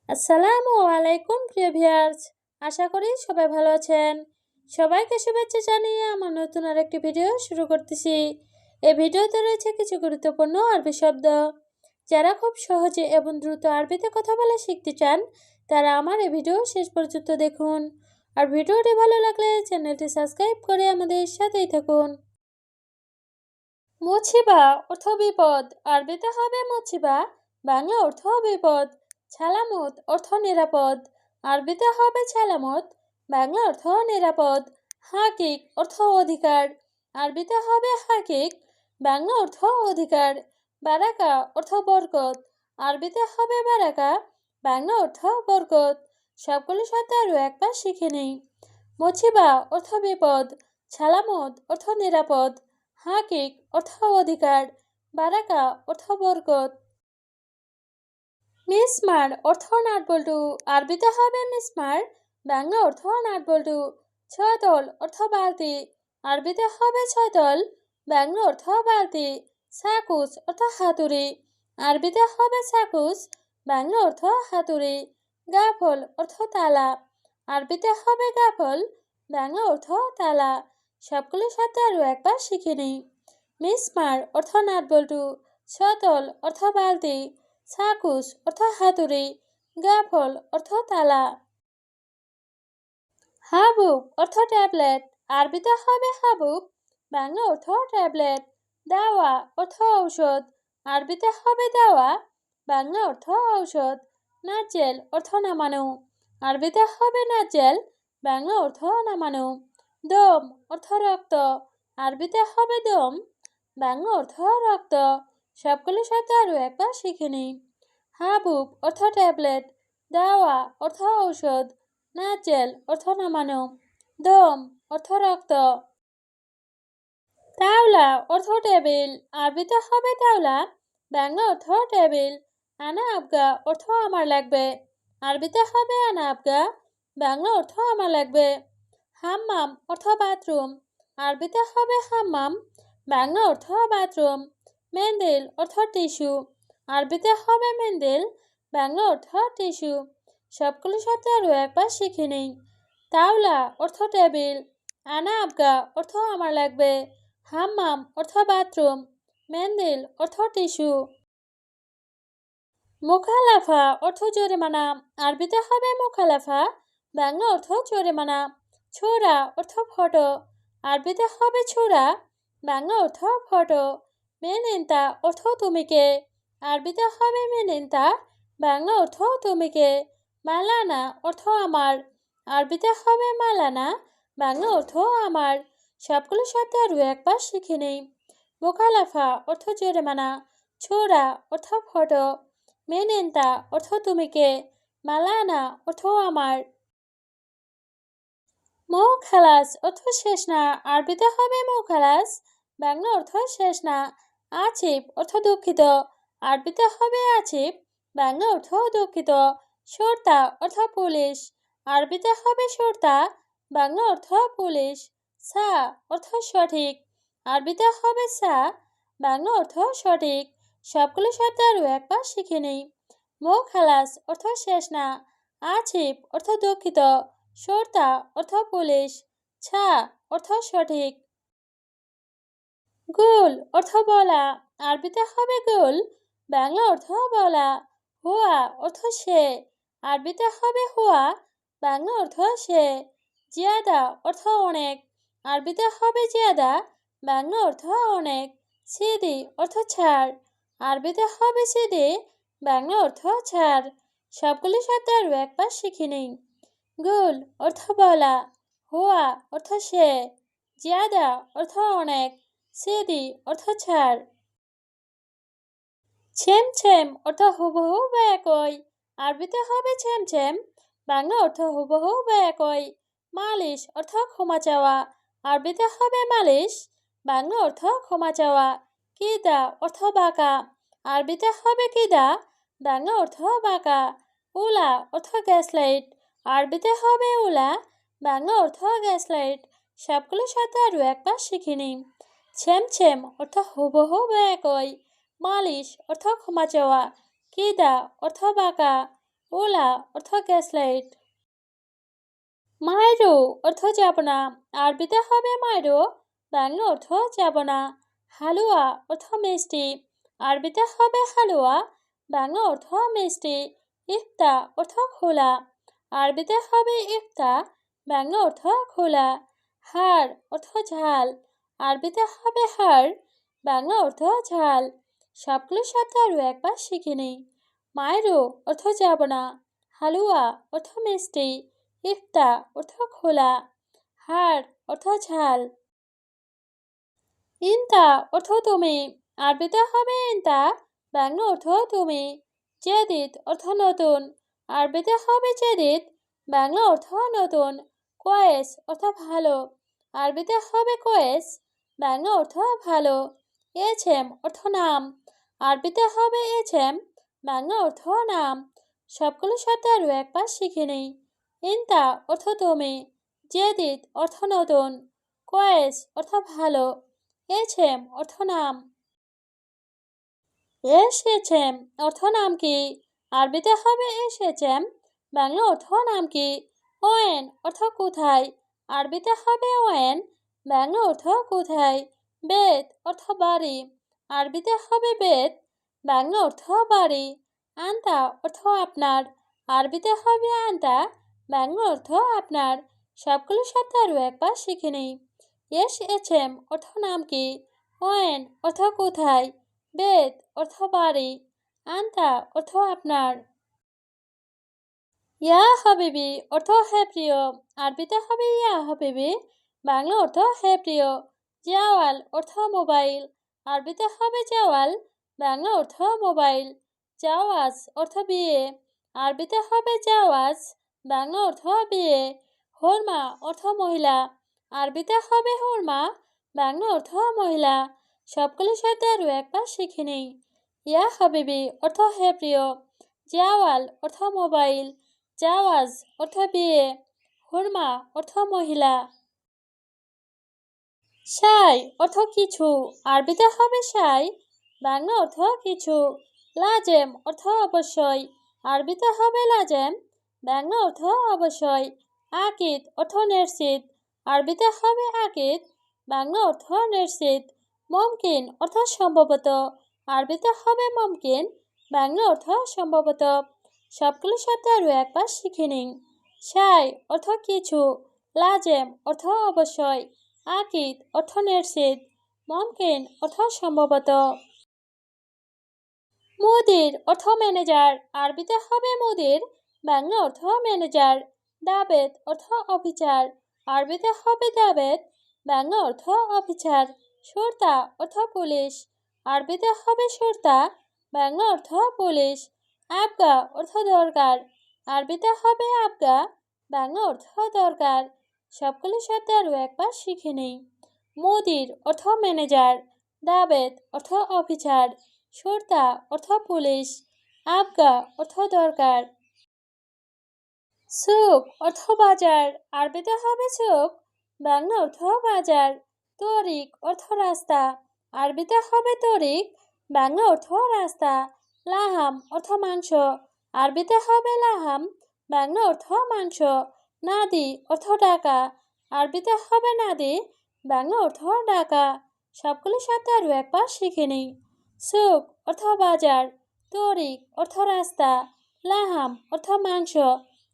আসসালামু আলাইকুম প্রিয় ভিউয়ার্স, আশা করি সবাই ভালো আছেন। সবাইকে শুভেচ্ছা জানিয়ে আমার নতুন আরেকটি ভিডিও শুরু করতেছি। এই ভিডিওতে রয়েছে কিছু গুরুত্বপূর্ণ আরবি শব্দ। যারা খুব সহজে এবং দ্রুত আরবিতে কথা বলা শিখতে চান, তারা আমার এই ভিডিও শেষ পর্যন্ত দেখুন। আর ভিডিওটি ভালো লাগলে চ্যানেলটি সাবস্ক্রাইব করে আমাদের সাথেই থাকুন। মুছিবা অর্থ বিপদ, আরবিতে হবে মুছিবা, বাংলা অর্থ বিপদ। ছালামত অর্থ নিরাপদ, আরবিতে হবে ছালামত, বাংলা অর্থ নিরাপদ। হাকিক অর্থ অধিকার, আরবিতে হবে হাকিক, বাংলা অর্থ অধিকার। বারাকা অর্থ বরকত, আরবিতে হবে বারাকা, বাংলা অর্থ বরকত। সবগুলো শব্দ আরও একবার শিখে নিই। মুছিবা অর্থ বিপদ, ছালামত অর্থ নিরাপদ, হাকিক অর্থ অধিকার, বারাকা অর্থ বরকত। মিসমার অর্থ নাটবল্টু, আরবিতে হবে মিসমার, বাংলা অর্থ নাটবল্টু। ছয়তল অর্থ বালতি, আরবিতে হবে ছয়তল, বাংলা অর্থ বালতি। সাকুস অর্থ হাতুড়ি, আরবিতে হবে সাকুস, বাংলা অর্থ হাতুড়ি। গাফল অর্থ তালা, আরবিতে হবে গাফল, বাংলা অর্থ তালা। সবগুলো শব্দ আরও একবার শিখে নিই। মিসমার অর্থ নাটবল্টু, ছয়তল অর্থ বালতি, সাকুস অর্থ হাতুড়ি, গাফল অর্থ তালা। হাবুব অর্থ ট্যাবলেট, আরবিতে হবে হাবুব, বাংলা অর্থ ট্যাবলেট। দাওয়া অর্থ ঔষধ, আরবিতে হবে দাওয়া, বাংলা অর্থ ঔষধ। নাজেল অর্থ নামানো, আরবিতে হবে নাজেল, বাংলা অর্থ নামানো। দম অর্থ রক্ত, আরবিতে হবে দম, বাংলা অর্থ রক্ত। সবগুলো শব্দ আরও একবার শিখে নিই। হাবুব অর্থ ট্যাবলেট, দাওয়া অর্থ ঔষধ, নাজেল অর্থ নামানো, দম অর্থ রক্ত। তাওলা অর্থ টেবিল, আরবিতে হবে তাওলা, বাংলা অর্থ টেবিল। আনা আবগা অর্থ আমার লাগবে, আরবিতে হবে আনা আবগা, বাংলা অর্থ আমার লাগবে। হাম্মাম অর্থ বাথরুম, আরবিতে হবে হাম্মাম, বাংলা অর্থ বাথরুম। মেন্দিল অর্থ টিস্যু, আরবিতে হবে মেন্দিল, বাংলা অর্থ টিস্যু। সবগুলো শব্দ আরও একবার শিখে নিই। তাওলা অর্থ টেবিল, আনা আবগা অর্থ আমার লাগবে, হাম্মাম অর্থ বাথরুম, মেন্দিল অর্থ টিস্যু। মুখালাফা অর্থ জরিমানা, আরবিতে হবে মুখালাফা, বাংলা অর্থ জরিমানা। ছোড়া অর্থ ফটো, আরবিতে হবে ছোড়া, বাংলা অর্থ ফটো। মেনিনতা অর্থ তুমিকে, আরবিতে হবে মেনিনতা, বাংলা অর্থ তুমিকে। মালানা অর্থ আমার, আরবিতে হবে মালানা, বাংলা অর্থ আমার। সবগুলো শব্দ আরও একবার শিখে নেই। মুখালাফা অর্থ জরিমানা, ছোড়া অর্থ ফটো, মেনিনতা অর্থ তুমিকে, মালানা অর্থ আমার। মৌ খালাস অর্থ শেষ না, আরবিতে হবে মৌ খালাস, বাংলা অর্থ শেষ না। আছিফ অর্থ দুঃখিত, আরবিতে হবে আছিফ, বাংলা অর্থ দুঃখিত। সর্তা অর্থ পুলিশ, আরবিতে হবে সর্তা, বাংলা অর্থ পুলিশ। সা অর্থ সঠিক, আরবিতে হবে সা, বাংলা অর্থ সঠিক। সবগুলো শব্দ আরও একবার শিখে নিই। মৌ খালাস অর্থ শেষ না, আছিফ অর্থ দুঃখিত, সর্তা অর্থ পুলিশ, ছা অর্থ সঠিক। গুল অর্থ বলা, আরবিতে হবে গুল, বাংলা অর্থ বলা। হুয়া অর্থ সে, আরবিতে হবে হুয়া, বাংলা অর্থ সে। জিয়াদা অর্থ অনেক, আরবিতে হবে জিয়াদা, বাংলা অর্থ অনেক। সিদি অর্থ ছাড়, আরবিতে হবে সিদি, বাংলা অর্থ ছাড়। সবগুলি শব্দ আরও একবার শিখে নিই। গুল অর্থ বলা, হুয়া অর্থ সে, জিয়াদা অর্থ অনেক, সিদি অর্থ ছাড়। ছেম ছেম অর্থ হুবহু বা একই, আরবিতে হবে ছেম ছেম, বাংলা অর্থ হুবহু বা একই। মালিশ অর্থ ক্ষমা চাওয়া, আরবিতে হবে মালিশ, বাংলা অর্থ ক্ষমা চাওয়া। কিদা অর্থ বাঁকা, আরবিতে হবে কিদা, বাংলা অর্থ বাঁকা। উলা অর্থ গ্যাসলাইট, আরবিতে হবে উলা, বাংলা অর্থ গ্যাসলাইট। সবগুলো শব্দ আরও একবার শিখে নিই। ছেম ছেম অর্থ হুবহু বা একই, মালিশ অর্থ ক্ষমা চাওয়া, কিদা অর্থ বাঁকা, ওলা অর্থ গ্যাস লাইট। মাইরু অর্থ যাব না, আরবিতে হবে মাইরু, বাংলা অর্থ যাব না। হালুয়া অর্থ মিষ্টি, আরবিতে হবে হালুয়া, বাংলা অর্থ মিষ্টি। ইফতা অর্থ খোলা, আরবিতে হবে ইফতা, বাংলা অর্থ খোলা। হাড় অর্থ ঝাল, আরবিতে হবে হাড়, বাংলা অর্থ ঝাল। সবগুলো শব্দ আরও একবার শিখে নিই। মাইরু অর্থ যাব না, হালুয়া অর্থ মিষ্টি, ইফতা অর্থ খোলা, হাড় অর্থ ঝাল। ইনতা অর্থ তুমি, আরবিতে হবে ইনতা, বাংলা অর্থ তুমি। জেদিদ অর্থ নতুন, আরবিতে হবে জেদিদ, বাংলা অর্থ নতুন। কয়েস অর্থ ভালো, আরবিতে হবে কয়েস, বাংলা অর্থ ভালো। এছেম অর্থ নাম, আরবিতে হবে এছেম, বাংলা অর্থ নাম। সবগুলো শব্দ আরও একবার শিখে নিই। ইনতা অর্থ তুমি, জেদিদ অর্থ নতুন, কয়েস অর্থ ভালো, এছেম অর্থ নাম। এসেছেম অর্থ নাম কি, আরবিতে হবে এসেছেম, বাংলা অর্থ নাম কি। ওয়েন অর্থ কোথায়, আরবিতে হবে ওয়েন, বাংলা অর্থ কোথায়। বেত অর্থ বাড়ি, আরবিতে হবে বেত, বাংলা অর্থ বাড়ি। আন্তা অর্থ আপনার, আরবিতে হবে আন্তা, বাংলা অর্থ আপনার। সবগুলো শব্দ আরও একবার শিখে নিই। এসেছেম অর্থ নাম কি, ওয়েন অর্থ কোথায়, বেত অর্থ বাড়ি, আন্তা অর্থ আপনার। ইয়া হাবিবি অর্থ হে প্রিয়, আরবিতে হবে ইয়া হাবিবি, বাংলা অর্থ হে প্রিয়। জাওয়াল অর্থ মোবাইল, আরবিতে হবে জাওয়াল, বাংলা অর্থ মোবাইল। জাওয়াজ অর্থ বিয়ে, আরবিতে হবে জাওয়াজ, বাংলা অর্থ বিয়ে। হরমা অর্থ মহিলা, আরবিতে হবে হরমা, বাংলা অর্থ মহিলা। সবগুলো শব্দ আরও একবার শিখে নিই। ইয়া হাবিবি অর্থ হে প্রিয়, জাওয়াল অর্থ মোবাইল, জাওয়াজ অর্থ বিয়ে, হুরমা অর্থ মহিলা। সাই অর্থ কিছু, আরবিতে হবে সাই, বাংলা অর্থ কিছু। লাজেম অর্থ অবশ্যই, আরবিতে হবে লাজেম, বাংলা অর্থ অবশ্যই। আকিদ অর্থ নিশ্চিত, আরবিতে হবে আকিদ, বাংলা অর্থ নিশ্চিত। মুমকিন অর্থ সম্ভবত, আরবিতে হবে মুমকিন, বাংলা অর্থ সম্ভবত। সবগুলো শব্দ আরও একবার শিখে নিন। সাই অর্থ কিছু, লাজেম অর্থ অবশ্যই, আকিদ অর্থ নিশ্চিত, মুমকিন অর্থ সম্ভবত। মুদির অর্থ ম্যানেজার, আরবিতে হবে মুদির, বাংলা অর্থ ম্যানেজার। দাবেদ অর্থ অফিসার, আরবিতে হবে দাবেদ, বাংলা অর্থ অফিসার। সুরতা অর্থ পুলিশ, আরবিতে হবে সুরতা, বাংলা অর্থ পুলিশ। আবগা অর্থ দরকার, আরবিতে হবে আবগা, বাংলা অর্থ দরকার। সবগুলো শব্দ আরও একবার শিখে নেই। মুদির অর্থ ম্যানেজার, দাবেদ অর্থ অফিসার, সুরতা অর্থ পুলিশ, আবগা অর্থ দরকার। সুক অর্থ বাজার, আরবিতে হবে সুক, বাংলা অর্থ বাজার। তরিক অর্থ রাস্তা, আরবিতে হবে তরিক, বাংলা অর্থ রাস্তা। লাহাম অর্থ মাংস, আরবিতে হবে লাহাম, বাংলা অর্থ মাংস। নাদি অর্থ ডাকা, আরবিতে হবে নাদি, বাংলা অর্থ ডাকা। সবগুলো শব্দ আরও একবার শিখে নিই। সুক অর্থ বাজার, তরিক অর্থ রাস্তা, লাহাম অর্থ মাংস,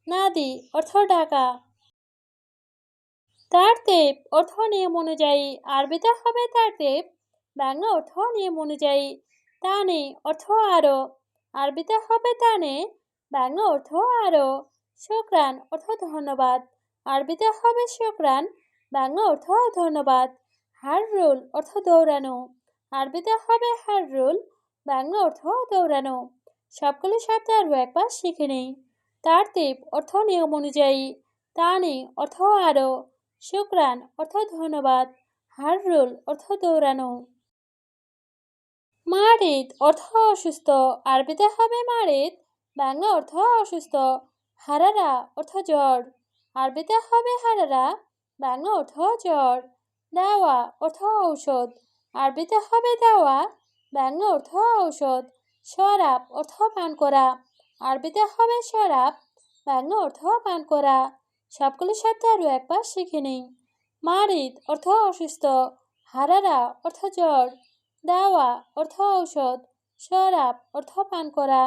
নাদি অর্থ ডাকা। তারতেব অর্থ নিয়ম অনুযায়ী, আরবিতে হবে তারতেব, বাংলা অর্থ নিয়ম অনুযায়ী। তানে অর্থ আরো, আরবিতে হবে তানে, বাংলা অর্থ আরো। শুকরান অর্থ ধন্যবাদ, আরবিতে হবে শুকরান, বাংলা অর্থ ধন্যবাদ। হাররুল অর্থ দৌড়ানো, আরবিতে হবে হাররুল, বাংলা অর্থ দৌড়ানো। সবগুলো শব্দ আরও একবার শিখে নেই। তারতিব অর্থ নিয়ম অনুযায়ী, তানে অর্থ আরো, শুকরান অর্থ ধন্যবাদ, হাররুল অর্থ দৌড়ানো। মারিদ অর্থ অসুস্থ, আরবিতে হবে মারিদ, বাংলা অর্থ অসুস্থ। হারারা অর্থ জ্বর, আরবিতে হবে হারারা, বাংলা অর্থ জ্বর। দাওয়া অর্থ ঔষধ, আরবিতে হবে দাওয়া, বাংলা অর্থ ঔষধ। শরাব অর্থ পান করা, আরবিতে হবে শরাব, বাংলা অর্থ পান করা। সবগুলো শব্দ আরও একবার শিখে নিই। মারিদ অর্থ অসুস্থ, হারারা অর্থ জ্বর, দাওয়া অর্থ ঔষধ, শরাব অর্থ পান করা।